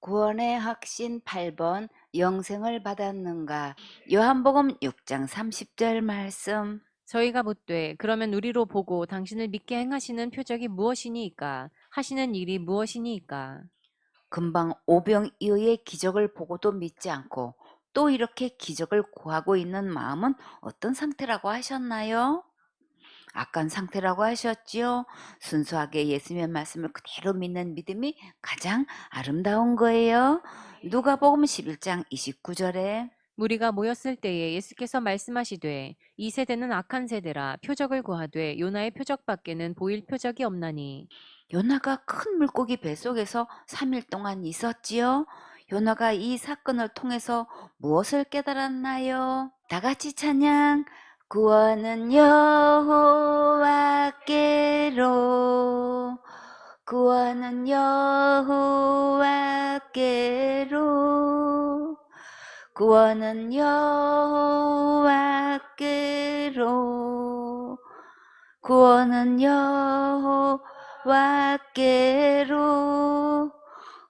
구원의 확신 8번 영생을 받았는가. 요한복음 6장 30절 말씀. 저희가 묻되 그러면 우리로 보고 당신을 믿게 행하시는 표적이 무엇이니이까 하시는 일이 무엇이니이까. 금방 오병이어의 기적을 보고도 믿지 않고 또 이렇게 기적을 구하고 있는 마음은 어떤 상태라고 하셨나요? 악한 상태라고 하셨지요. 순수하게 예수님의 말씀을 그대로 믿는 믿음이 가장 아름다운 거예요. 누가복음 11장 29절에 무리가 모였을 때에 예수께서 말씀하시되 이 세대는 악한 세대라 표적을 구하되 요나의 표적밖에는 보일 표적이 없나니. 요나가 큰 물고기 뱃속에서 3일 동안 있었지요. 요나가 이 사건을 통해서 무엇을 깨달았나요? 다 같이 찬양. 구원은 여호와께로, 구원은 여호와께로, 구원은 여호와께로, 구원은 여호와께로.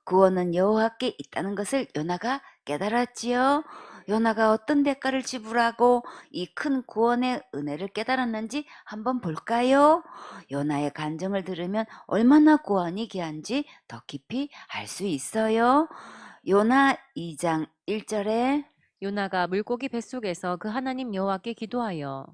구원은 여호와께 있다는 것을 요나가 깨달았지요. 요나가 어떤 대가를 지불하고 이 큰 구원의 은혜를 깨달았는지 한번 볼까요? 요나의 간증을 들으면 얼마나 구원이 귀한지 더 깊이 알 수 있어요. 요나 2장 1절에 요나가 물고기 뱃속에서 그 하나님 여호와께 기도하여.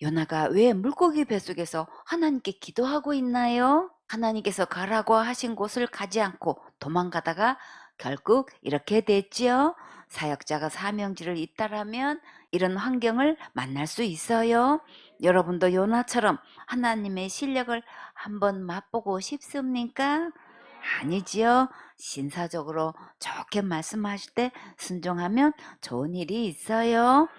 요나가 왜 물고기 뱃속에서 하나님께 기도하고 있나요? 하나님께서 가라고 하신 곳을 가지 않고 도망가다가 결국 이렇게 됐지요. 사역자가 사명지를 잇따라면 이런 환경을 만날 수 있어요. 여러분도 요나처럼 하나님의 실력을 한번 맛보고 싶습니까? 아니지요. 신사적으로 좋게 말씀하실 때 순종하면 좋은 일이 있어요.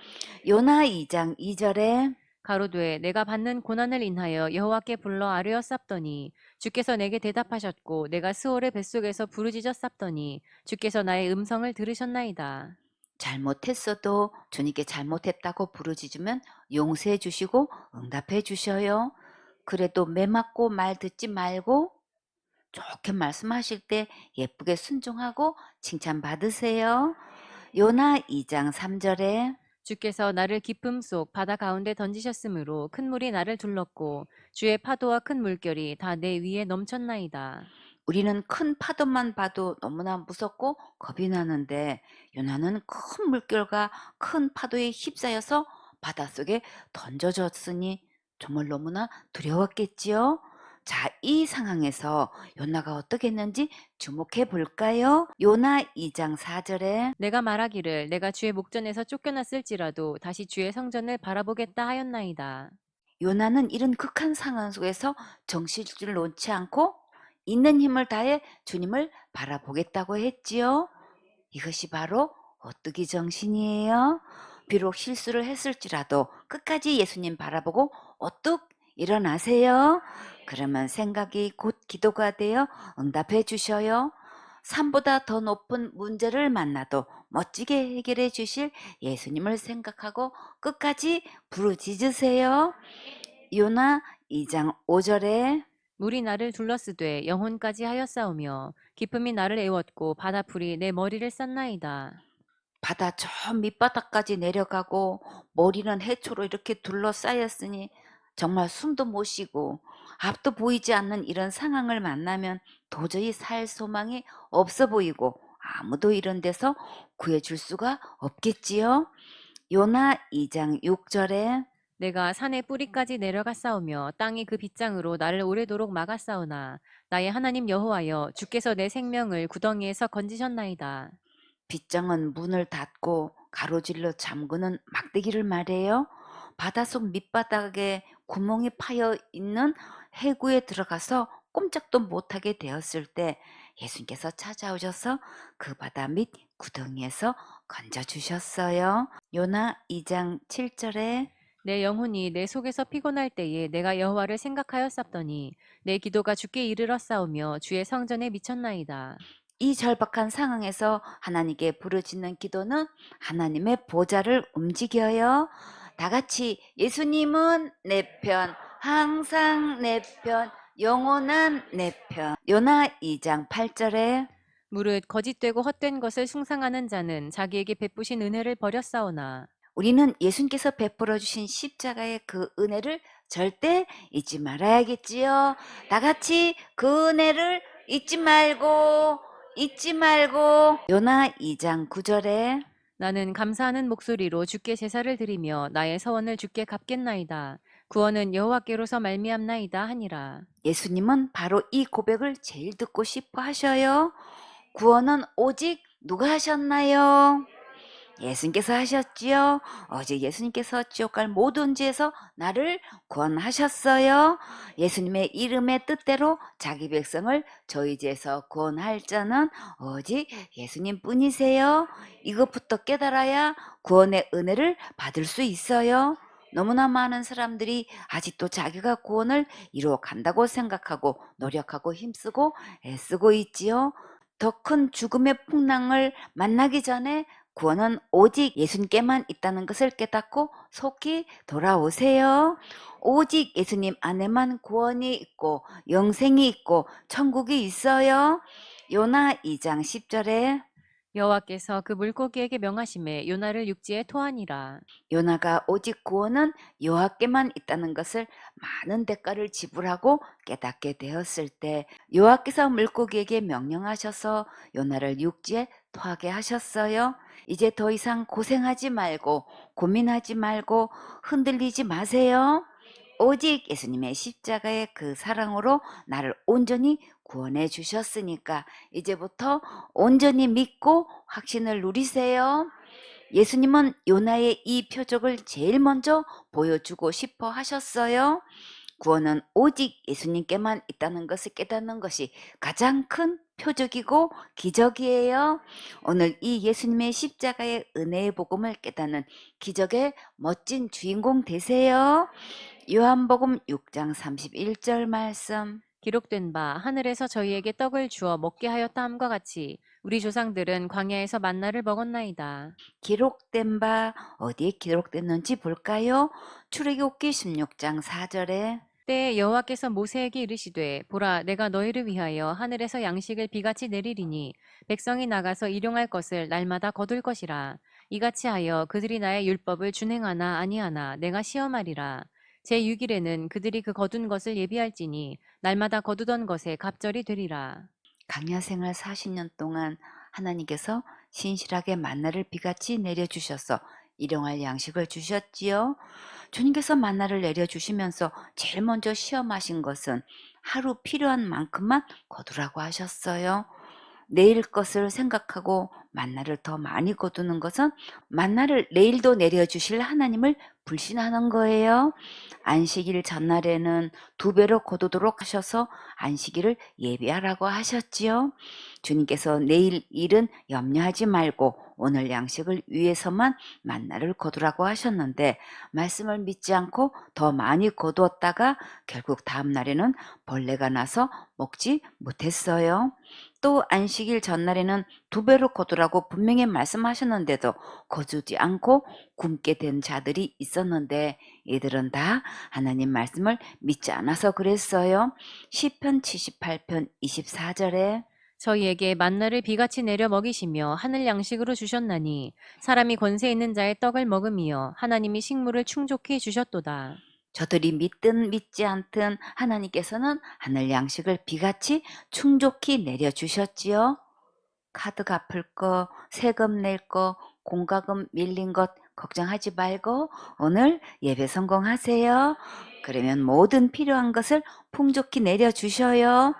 요나 2장 2절에 가로되 내가 받는 고난을 인하여 여호와께 불러 아뢰어 쌉더니 주께서 내게 대답하셨고 내가 스올의 뱃속에서 부르짖어 쌉더니 주께서 나의 음성을 들으셨나이다. 잘못했어도 주님께 잘못했다고 부르짖으면 용서해 주시고 응답해 주셔요. 그래도 매 맞고 말 듣지 말고 좋게 말씀하실 때 예쁘게 순종하고 칭찬 받으세요. 요나 2장 3절에 주께서 나를 깊음 속 바다 가운데 던지셨으므로 큰 물이 나를 둘렀고 주의 파도와 큰 물결이 다 내 위에 넘쳤나이다. 우리는 큰 파도만 봐도 너무나 무섭고 겁이 나는데 요나는 큰 물결과 큰 파도에 휩싸여서 바닷속에 던져졌으니 정말 너무나 두려웠겠지요. 자, 이 상황에서 요나가 어떻게 했는지 주목해 볼까요? 요나 2장 4절에 내가 말하기를 내가 주의 목전에서 쫓겨났을지라도 다시 주의 성전을 바라보겠다 하였나이다. 요나는 이런 극한 상황 속에서 정신줄을 놓지 않고 있는 힘을 다해 주님을 바라보겠다고 했지요. 이것이 바로 오뚜기 정신이에요. 비록 실수를 했을지라도 끝까지 예수님 바라보고 오뚝 일어나세요. 그러면 생각이 곧 기도가 되어 응답해 주셔요. 산보다 더 높은 문제를 만나도 멋지게 해결해 주실 예수님을 생각하고 끝까지 부르짖으세요. 요나 2장 5절에 물이 나를 둘러쓰되 영혼까지 하였사오며 기쁨이 나를 애웠고 바다풀이 내 머리를 쌌나이다. 바다 저 밑바닥까지 내려가고 머리는 해초로 이렇게 둘러싸였으니 정말 숨도 못 쉬고 앞도 보이지 않는 이런 상황을 만나면 도저히 살 소망이 없어 보이고 아무도 이런 데서 구해줄 수가 없겠지요. 요나 2장 6절에 내가 산의 뿌리까지 내려갔사오며 땅이 그 빗장으로 나를 오래도록 막았사오나 나의 하나님 여호와여 주께서 내 생명을 구덩이에서 건지셨나이다. 빗장은 문을 닫고 가로질러 잠그는 막대기를 말해요. 바닷속 밑바닥에 구멍이 파여 있는 해구에 들어가서 꼼짝도 못하게 되었을 때 예수님께서 찾아오셔서 그 바다 밑 구덩이에서 건져주셨어요. 요나 2장 7절에 내 영혼이 내 속에서 피곤할 때에 내가 여호와를 생각하였사더니 내 기도가 주께 이르렀사오며 주의 성전에 미쳤나이다. 이 절박한 상황에서 하나님께 부르짖는 기도는 하나님의 보좌를 움직여요. 다 같이 예수님은 내 편, 항상 내 편, 영원한 내 편. 요나 2장 8절에 무릇 거짓되고 헛된 것을 숭상하는 자는 자기에게 베푸신 은혜를 버렸사오나 우리는 예수님께서 베풀어 주신 십자가의 그 은혜를 절대 잊지 말아야겠지요. 다 같이 그 은혜를 잊지 말고 요나 2장 9절에 나는 감사하는 목소리로 주께 제사를 드리며 나의 서원을 주께 갚겠나이다. 구원은 여호와께로서 말미암나이다 하니라. 예수님은 바로 이 고백을 제일 듣고 싶어 하셔요. 구원은 오직 누가 하셨나요? 예수님께서 하셨지요. 어제 예수님께서 지옥 갈 모든 죄에서 나를 구원하셨어요. 예수님의 이름의 뜻대로 자기 백성을 저희 죄에서 구원할 자는 오직 예수님 뿐이세요. 이것부터 깨달아야 구원의 은혜를 받을 수 있어요. 너무나 많은 사람들이 아직도 자기가 구원을 이루어 간다고 생각하고 노력하고 힘쓰고 애쓰고 있지요. 더 큰 죽음의 풍랑을 만나기 전에 구원은 오직 예수님께만 있다는 것을 깨닫고 속히 돌아오세요. 오직 예수님 안에만 구원이 있고 영생이 있고 천국이 있어요. 요나 2장 10절에 여호와께서 그 물고기에게 명하심에 요나를 육지에 토하니라. 요나가 오직 구원은 여호와께만 있다는 것을 많은 대가를 지불하고 깨닫게 되었을 때 여호와께서 물고기에게 명령하셔서 요나를 육지에 토하게 하셨어요. 이제 더 이상 고생하지 말고 고민하지 말고 흔들리지 마세요. 오직 예수님의 십자가의 그 사랑으로 나를 온전히 구원해 주셨으니까 이제부터 온전히 믿고 확신을 누리세요. 예수님은 요나의 이 표적을 제일 먼저 보여주고 싶어 하셨어요. 구원은 오직 예수님께만 있다는 것을 깨닫는 것이 가장 큰 표적이고 기적이에요. 오늘 이 예수님의 십자가의 은혜의 복음을 깨닫는 기적의 멋진 주인공 되세요. 요한복음 6장 31절 말씀. 기록된 바 하늘에서 저희에게 떡을 주어 먹게 하였다 함과 같이 우리 조상들은 광야에서 만나를 먹었나이다. 기록된 바 어디에 기록됐는지 볼까요? 출애굽기 16장 4절에 때에 여호와께서 모세에게 이르시되 보라 내가 너희를 위하여 하늘에서 양식을 비같이 내리리니 백성이 나가서 일용할 것을 날마다 거둘 것이라 이같이 하여 그들이 나의 율법을 준행하나 아니하나 내가 시험하리라 제6일에는 그들이 그 거둔 것을 예비할지니 날마다 거두던 것에 갑절이 되리라. 광야 생활 40년 동안 하나님께서 신실하게 만나를 비같이 내려주셔서 일용할 양식을 주셨지요. 주님께서 만나를 내려주시면서 제일 먼저 시험하신 것은 하루 필요한 만큼만 거두라고 하셨어요. 내일 것을 생각하고 만나를 더 많이 거두는 것은 만나를 내일도 내려주실 하나님을 불신하는 거예요. 안식일 전날에는 2배로 거두도록 하셔서 안식일을 예비하라고 하셨지요. 주님께서 내일 일은 염려하지 말고 오늘 양식을 위해서만 만나를 거두라고 하셨는데 말씀을 믿지 않고 더 많이 거두었다가 결국 다음 날에는 벌레가 나서 먹지 못했어요. 또 안식일 전날에는 2배로 거두라고 분명히 말씀하셨는데도 거두지 않고 굶게 된 자들이 있었는데 이들은 다 하나님 말씀을 믿지 않아서 그랬어요. 시편 78편 24절에 저희에게 만나를 비같이 내려 먹이시며 하늘 양식으로 주셨나니 사람이 권세 있는 자의 떡을 먹음이여 하나님이 식물을 충족히 주셨도다. 저들이 믿든 믿지 않든 하나님께서는 하늘 양식을 비같이 충족히 내려주셨지요. 카드 갚을 거, 세금 낼 거, 공과금 밀린 것 걱정하지 말고 오늘 예배 성공하세요. 그러면 모든 필요한 것을 풍족히 내려주셔요.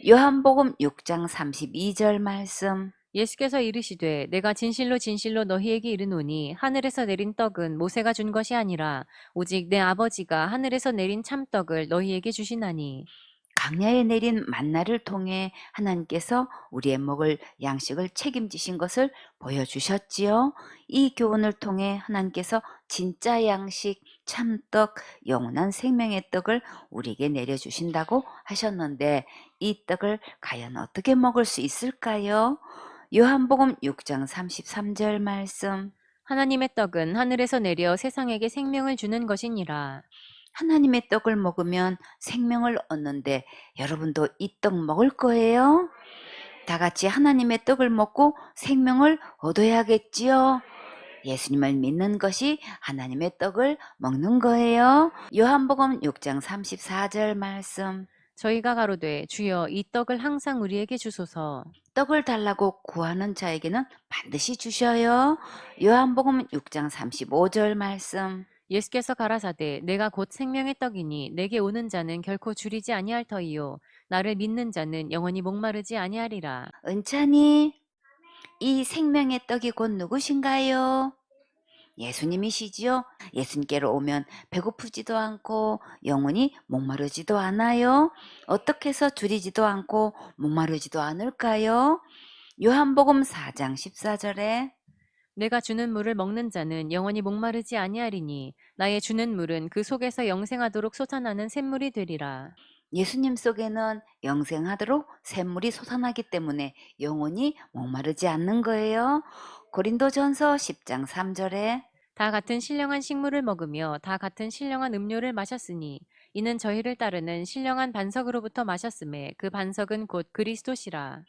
요한복음 6장 32절 말씀. 예수께서 이르시되 내가 진실로 진실로 너희에게 이르노니 하늘에서 내린 떡은 모세가 준 것이 아니라 오직 내 아버지가 하늘에서 내린 참떡을 너희에게 주시나니 광야에 내린 만나를 통해 하나님께서 우리의 먹을 양식을 책임지신 것을 보여주셨지요. 이 교훈을 통해 하나님께서 진짜 양식, 참떡, 영원한 생명의 떡을 우리에게 내려주신다고 하셨는데 이 떡을 과연 어떻게 먹을 수 있을까요? 요한복음 6장 33절 말씀. 하나님의 떡은 하늘에서 내려 세상에게 생명을 주는 것이니라. 하나님의 떡을 먹으면 생명을 얻는데 여러분도 이 떡 먹을 거예요? 다 같이 하나님의 떡을 먹고 생명을 얻어야겠지요. 예수님을 믿는 것이 하나님의 떡을 먹는 거예요. 요한복음 6장 34절 말씀. 저희가 가로되 주여 이 떡을 항상 우리에게 주소서. 떡을 달라고 구하는 자에게는 반드시 주셔요. 요한복음 6장 35절 말씀. 예수께서 가라사대 내가 곧 생명의 떡이니 내게 오는 자는 결코 줄이지 아니할 터이요 나를 믿는 자는 영원히 목마르지 아니하리라. 은찬이, 이 생명의 떡이 곧 누구신가요? 예수님이시지요? 예수님께로 오면 배고프지도 않고 영원히 목마르지도 않아요. 어떻게 해서 줄이지도 않고 목마르지도 않을까요? 요한복음 4장 14절에 내가 주는 물을 먹는 자는 영원히 목마르지 아니하리니 나의 주는 물은 그 속에서 영생하도록 솟아나는 샘물이 되리라. 예수님 속에는 영생하도록 샘물이 솟아나기 때문에 영원히 목마르지 않는 거예요. 고린도전서 10장 3절에 다 같은 신령한 식물을 먹으며 다 같은 신령한 음료를 마셨으니 이는 저희를 따르는 신령한 반석으로부터 마셨음에 그 반석은 곧 그리스도시라.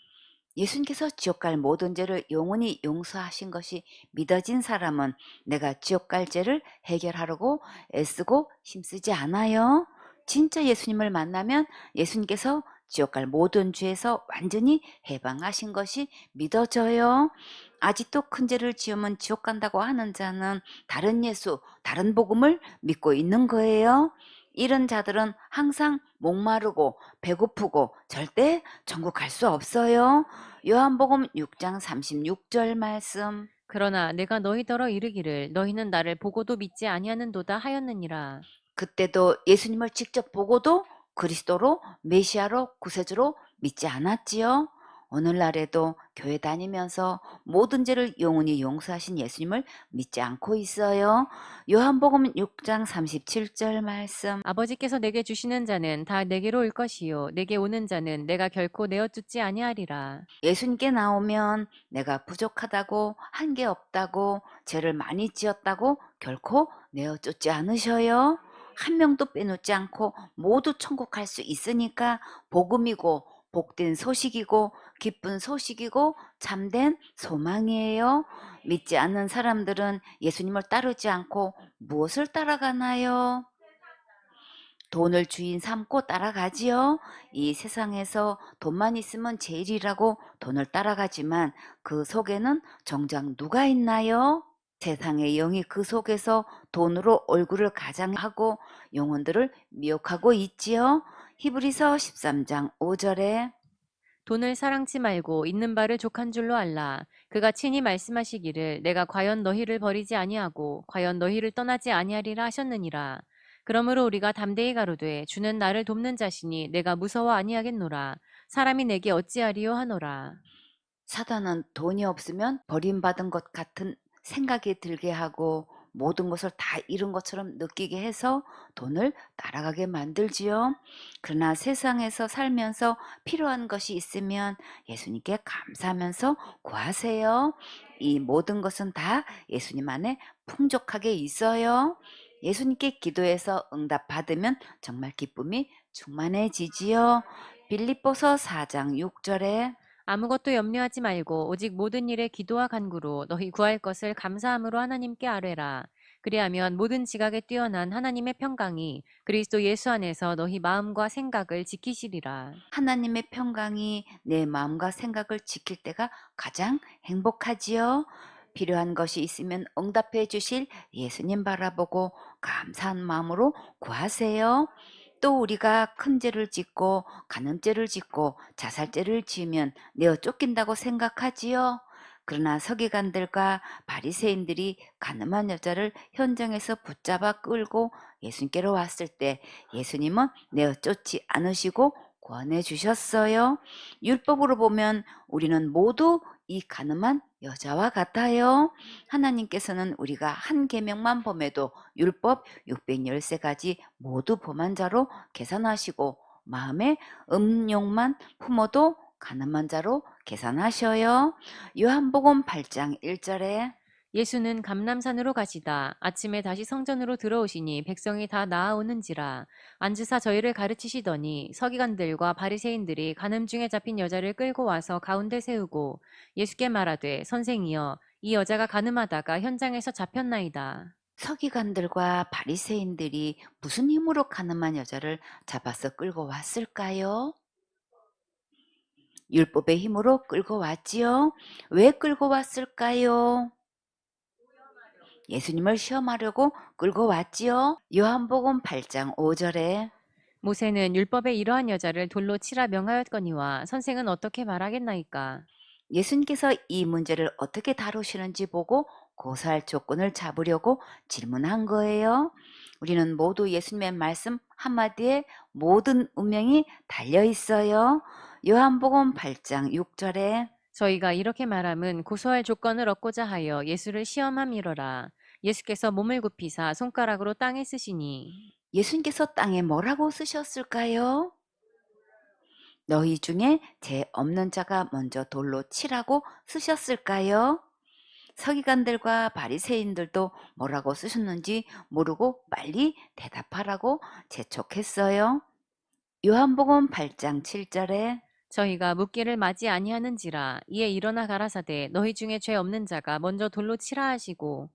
예수님께서 지옥 갈 모든 죄를 영원히 용서하신 것이 믿어진 사람은 내가 지옥 갈 죄를 해결하려고 애쓰고 힘쓰지 않아요. 진짜 예수님을 만나면 예수님께서 지옥 갈 모든 죄에서 완전히 해방하신 것이 믿어져요. 아직도 큰 죄를 지으면 지옥 간다고 하는 자는 다른 예수, 다른 복음을 믿고 있는 거예요. 이런 자들은 항상 목마르고 배고프고 절대 천국 갈 수 없어요. 요한복음 6장 36절 말씀. 그러나 내가 너희더러 이르기를 너희는 나를 보고도 믿지 아니하는도다 하였느니라. 그때도 예수님을 직접 보고도 그리스도로 메시아로 구세주로 믿지 않았지요. 오늘날에도 교회 다니면서 모든 죄를 영원히 용서하신 예수님을 믿지 않고 있어요. 요한복음 6장 37절 말씀. 아버지께서 내게 주시는 자는 다 내게로 올 것이요 내게 오는 자는 내가 결코 내어 쫓지 아니하리라. 예수님께 나오면 내가 부족하다고 한 게 없다고 죄를 많이 지었다고 결코 내어 쫓지 않으셔요. 한 명도 빼놓지 않고 모두 천국 갈 수 있으니까 복음이고 복된 소식이고 기쁜 소식이고 참된 소망이에요. 믿지 않는 사람들은 예수님을 따르지 않고 무엇을 따라가나요? 돈을 주인 삼고 따라가지요. 이 세상에서 돈만 있으면 제일이라고 돈을 따라가지만 그 속에는 정작 누가 있나요? 세상의 영이 그 속에서 돈으로 얼굴을 가장하고 영혼들을 미혹하고 있지요. 히브리서 13장 5절에 돈을 사랑치 말고 있는 바를 족한 줄로 알라. 그가 친히 말씀하시기를 내가 과연 너희를 버리지 아니하고 과연 너희를 떠나지 아니하리라 하셨느니라. 그러므로 우리가 담대히 가로되 주는 나를 돕는 자시니 내가 무서워 아니하겠노라. 사람이 내게 어찌하리요 하노라. 사단은 돈이 없으면 버림받은 것 같은 생각이 들게 하고 모든 것을 다 잃은 것처럼 느끼게 해서 돈을 따라가게 만들지요. 그러나 세상에서 살면서 필요한 것이 있으면 예수님께 감사하면서 구하세요. 이 모든 것은 다 예수님 안에 풍족하게 있어요. 예수님께 기도해서 응답받으면 정말 기쁨이 충만해지지요. 빌립보서 4장 6절에 아무것도 염려하지 말고 오직 모든 일에 기도와 간구로 너희 구할 것을 감사함으로 하나님께 아뢰라. 그리하면 모든 지각에 뛰어난 하나님의 평강이 그리스도 예수 안에서 너희 마음과 생각을 지키시리라. 하나님의 평강이 내 마음과 생각을 지킬 때가 가장 행복하지요. 필요한 것이 있으면 응답해 주실 예수님 바라보고 감사한 마음으로 구하세요. 또 우리가 큰 죄를 짓고 간음죄를 짓고 자살죄를 지으면 내어 쫓긴다고 생각하지요. 그러나 서기관들과 바리새인들이 가늠한 여자를 현장에서 붙잡아 끌고 예수님께로 왔을 때 예수님은 내어 쫓지 않으시고 구원해 주셨어요. 율법으로 보면 우리는 모두 이 가늠한 여자와 같아요. 하나님께서는 우리가 한 계명만 범해도 율법 613가지 모두 범한 자로 계산하시고 마음에 음욕만 품어도 가늠한 자로 계산하셔요. 요한복음 8장 1절에 예수는 감람산으로 가시다 아침에 다시 성전으로 들어오시니 백성이 다 나아오는지라 앉으사 저희를 가르치시더니 서기관들과 바리새인들이 간음 중에 잡힌 여자를 끌고 와서 가운데 세우고 예수께 말하되 선생이여 이 여자가 간음하다가 현장에서 잡혔나이다. 서기관들과 바리새인들이 무슨 힘으로 가늠한 여자를 잡아서 끌고 왔을까요? 율법의 힘으로 끌고 왔지요. 왜 끌고 왔을까요? 예수님을 시험하려고 끌고 왔지요. 요한복음 8장 5절에 모세는 율법에 이러한 여자를 돌로 치라 명하였거니와 선생은 어떻게 말하겠나이까. 예수님께서 이 문제를 어떻게 다루시는지 보고 고사할 조건을 잡으려고 질문한 거예요. 우리는 모두 예수님의 말씀 한마디에 모든 운명이 달려 있어요. 요한복음 8장 6절에 저희가 이렇게 말함은 고소할 조건을 얻고자 하여 예수를 시험함이로라. 예수께서 몸을 굽히사 손가락으로 땅에 쓰시니 예수님께서 땅에 뭐라고 쓰셨을까요? 너희 중에 죄 없는 자가 먼저 돌로 치라고 쓰셨을까요? 서기관들과 바리새인들도 뭐라고 쓰셨는지 모르고 빨리 대답하라고 재촉했어요. 요한복음 8장 7절에 저희가 묻기를 맞이 아니하는지라 이에 일어나 가라사대 너희 중에 죄 없는 자가 먼저 돌로 치라 하시고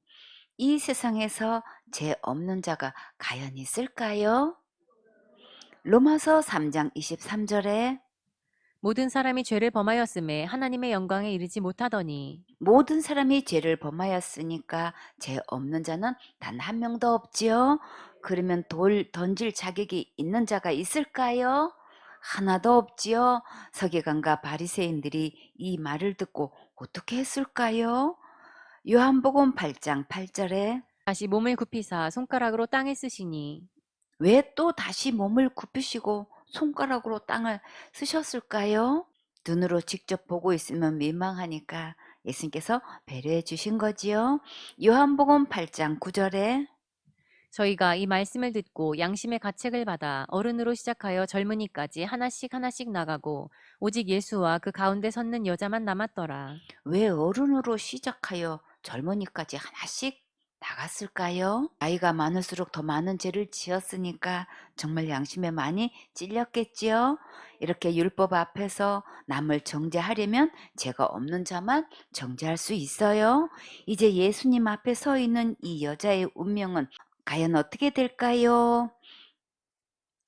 이 세상에서 죄 없는 자가 과연 있을까요? 로마서 3장 23절에 모든 사람이 죄를 범하였음에 하나님의 영광에 이르지 못하더니 모든 사람이 죄를 범하였으니까 죄 없는 자는 단 한 명도 없지요. 그러면 돌 던질 자격이 있는 자가 있을까요? 하나도 없지요. 서기관과 바리새인들이 이 말을 듣고 어떻게 했을까요? 요한복음 8장 8절에 다시 몸을 굽히사 손가락으로 땅에 쓰시니 왜 또 다시 몸을 굽히시고 손가락으로 땅을 쓰셨을까요? 눈으로 직접 보고 있으면 민망하니까 예수님께서 배려해 주신 거지요. 요한복음 8장 9절에 저희가 이 말씀을 듣고 양심의 가책을 받아 어른으로 시작하여 젊은이까지 하나씩 하나씩 나가고 오직 예수와 그 가운데 섰는 여자만 남았더라. 왜 어른으로 시작하여 젊은이까지 하나씩 나갔을까요? 나이가 많을수록 더 많은 죄를 지었으니까 정말 양심에 많이 찔렸겠지요. 이렇게 율법 앞에서 남을 정죄하려면 죄가 없는 자만 정죄할 수 있어요. 이제 예수님 앞에 서 있는 이 여자의 운명은 과연 어떻게 될까요?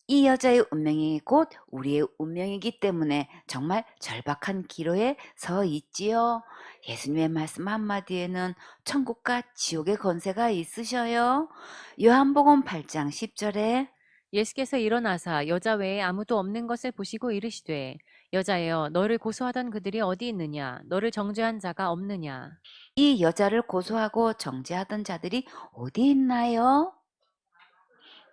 이 여자의 운명이 곧 우리의 운명이기 때문에 정말 절박한 기로에 서 있지요. 예수님의 말씀 한마디에는 천국과 지옥의 권세가 있으셔요. 요한복음 8장 10절에 예수께서 일어나사 여자 외에 아무도 없는 것을 보시고 이르시되 여자여 너를 고소하던 그들이 어디 있느냐 너를 정죄한 자가 없느냐. 이 여자를 고소하고 정죄하던 자들이 어디 있나요?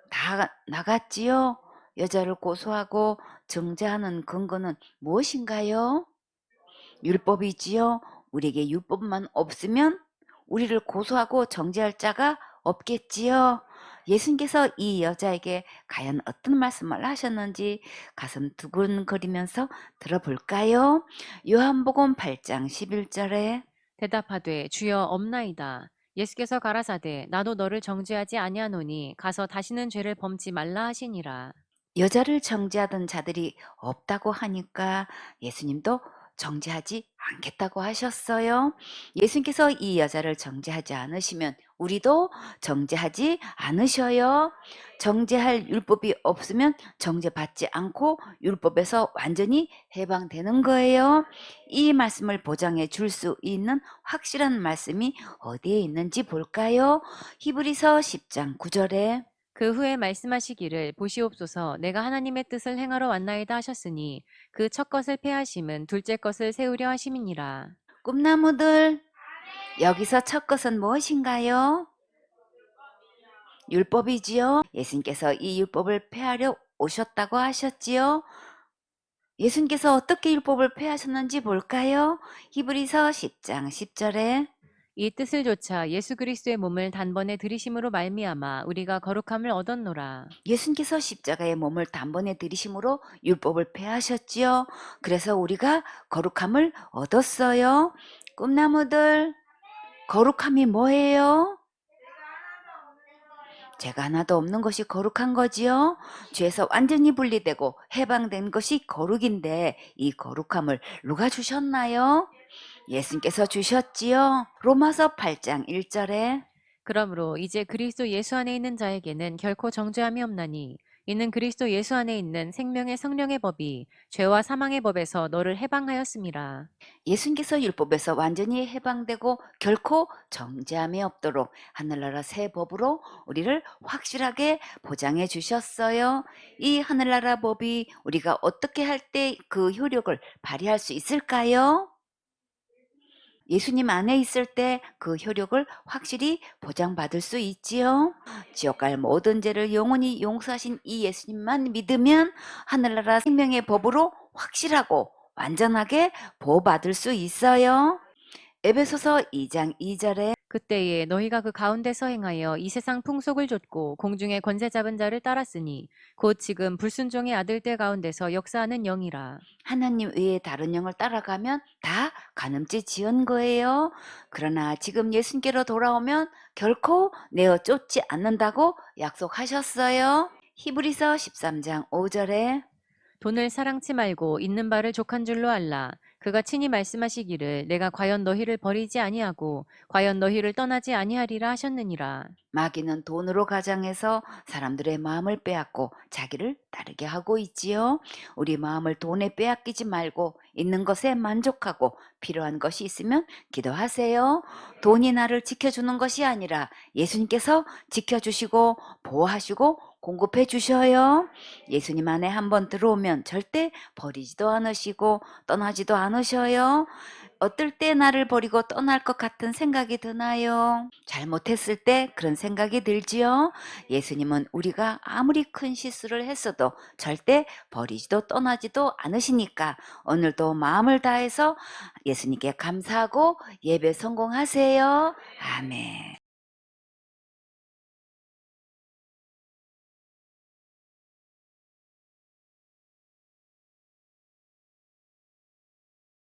다 나갔지요. 여자를 고소하고 정죄하는 근거는 무엇인가요? 율법이지요. 우리에게 율법만 없으면 우리를 고소하고 정죄할 자가 없겠지요. 예수님께서 이 여자에게 과연 어떤 말씀을 하셨는지 가슴 두근거리면서 들어볼까요? 요한복음 8장 11절에 대답하되 주여 없나이다. 예수께서 가라사대 나도 너를 정죄하지 아니하노니 가서 다시는 죄를 범지 말라 하시니라. 여자를 정죄하던 자들이 없다고 하니까 예수님도 정죄하지 않겠다고 하셨어요. 예수님께서 이 여자를 정죄하지 않으시면 우리도 정죄하지 않으셔요. 정죄할 율법이 없으면 정죄받지 않고 율법에서 완전히 해방되는 거예요. 이 말씀을 보장해 줄 수 있는 확실한 말씀이 어디에 있는지 볼까요? 히브리서 10장 9절에 그 후에 말씀하시기를 보시옵소서 내가 하나님의 뜻을 행하러 왔나이다 하셨으니 그 첫 것을 패하심은 둘째 것을 세우려 하심이니라. 꿈나무들 여기서 첫 것은 무엇인가요? 율법이지요. 예수님께서 이 율법을 폐하려 오셨다고 하셨지요. 예수님께서 어떻게 율법을 폐하셨는지 볼까요? 히브리서 10장 10절에 이 뜻을 조차 예수 그리스도의 몸을 단번에 들이심으로 말미암아 우리가 거룩함을 얻었노라. 예수님께서 십자가의 몸을 단번에 들이심으로 율법을 폐하셨지요. 그래서 우리가 거룩함을 얻었어요. 꿈나무들 거룩함이 뭐예요? 죄가 하나도 없는 것이 거룩한 거지요. 죄에서 완전히 분리되고 해방된 것이 거룩인데 이 거룩함을 누가 주셨나요? 예수님께서 주셨지요. 로마서 8장 1절에 그러므로 이제 그리스도 예수 안에 있는 자에게는 결코 정죄함이 없나니 이는 그리스도 예수 안에 있는 생명의 성령의 법이 죄와 사망의 법에서 너를 해방하였음이라. 예수님께서 율법에서 완전히 해방되고 결코 정죄함이 없도록 하늘나라 새 법으로 우리를 확실하게 보장해 주셨어요. 이 하늘나라 법이 우리가 어떻게 할 때 그 효력을 발휘할 수 있을까요? 예수님 안에 있을 때 그 효력을 확실히 보장받을 수 있지요. 지옥 갈 모든 죄를 영원히 용서하신 이 예수님만 믿으면 하늘나라 생명의 법으로 확실하고 완전하게 보호받을 수 있어요. 에베소서 2장 2절에 그때에 너희가 그 가운데서 행하여 이 세상 풍속을 좇고 공중의 권세 잡은 자를 따랐으니 곧 지금 불순종의 아들들 가운데서 역사하는 영이라. 하나님 외에 다른 영을 따라가면 다 간음죄 지은 거예요. 그러나 지금 예수님께로 돌아오면 결코 내어 쫓지 않는다고 약속하셨어요. 히브리서 13장 5절에 돈을 사랑치 말고 있는 바를 족한 줄로 알라. 그가 친히 말씀하시기를 내가 과연 너희를 버리지 아니하고 과연 너희를 떠나지 아니하리라 하셨느니라. 마귀는 돈으로 가장해서 사람들의 마음을 빼앗고 자기를 따르게 하고 있지요. 우리 마음을 돈에 빼앗기지 말고 있는 것에 만족하고 필요한 것이 있으면 기도하세요. 돈이 나를 지켜주는 것이 아니라 예수님께서 지켜주시고 보호하시고 공급해 주셔요. 예수님 안에 한번 들어오면 절대 버리지도 않으시고 떠나지도 않으셔요. 어떨 때 나를 버리고 떠날 것 같은 생각이 드나요? 잘못했을 때 그런 생각이 들지요? 예수님은 우리가 아무리 큰 실수를 했어도 절대 버리지도 떠나지도 않으시니까 오늘도 마음을 다해서 예수님께 감사하고 예배 성공하세요. 아멘.